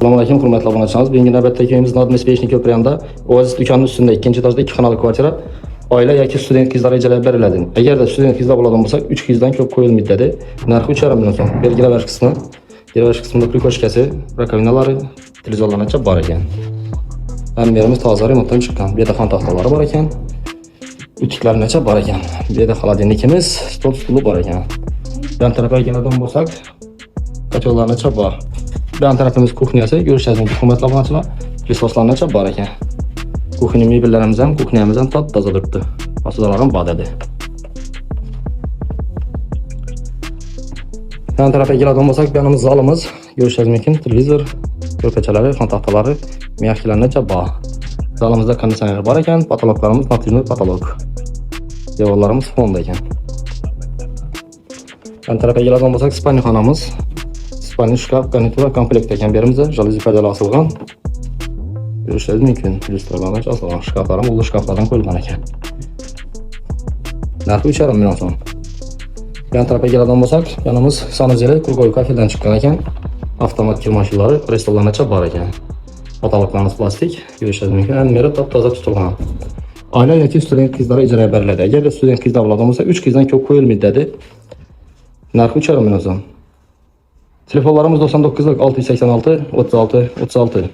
Selamünaleyküm hürmetli abunəçiniz. Birinci növbətdə köyümüzün adı Mesbeşni köprü yanında Oasis dükkanının üstündə ikinci etajda 2 xanalı kvartira ailə ya ki student qızlara icraya verilədin. Əgər də student qızlar buladan bulsaq 3 qızdan köp koyul müddəti narxı 3,5 milyon son. Vergi və kısmı, vergi kısmında prikoşkəsi, rakovinaları, televizorlarına var ikən. Əmrlərimiz taze remontdan çıxqan. Bir də xan taxtaları var ikən. Ütiklər necə var ikən. Bir də xaladenlikimiz, stol stulu var ikən. Yan tərəfə gələdən bulsaq kaçollarına var. Yan tarafımız kuxnyası, görüşəcəksiniz ki, hürmətli abunəçilər, resurslarına çox var ikən. Kuxnya mebellərimizdən, kuxnyamızdan tat tazalıqdır. Masadaların badədir. Yan tərəfə gələn olmasaq, yanımız zalımız, görüşəcəksiniz ki, televizor, körpəçələri, xan taxtaları, miyahkilərində çox var. Zalımızda kondisioner var ikən, patologlarımız natijli patolog. Devorlarımız fonda ikən. Yan tərəfə gələn olmasaq, spani xanamız. Spani şkaf, garnitura, komplekt ekan berimizde jaluzi perdeli asılgan. Görüşleriniz mümkün. Lüstralarına asılgan. Şkaflarım ulu şkaflardan koyulgan ekan. Narxı 3,5 milyon son. Yan tarafa gələn olsaq, yanımız sanuzeli Kurgoy kafeden çıkan ekan. Avtomat kir maşinları, restoranlarına çox var ekan. Patologlarımız plastik. Görüşleriniz mümkün. Əlmləri taptaza tutulgan. Ailə yəki student qızlara icraya veriladi. Əgər də student qızlar buladan olsa 3 qızdan köp koyul müddəti. Narxı 3,5 milyon son. Telefonlarımız 99 686 36 36.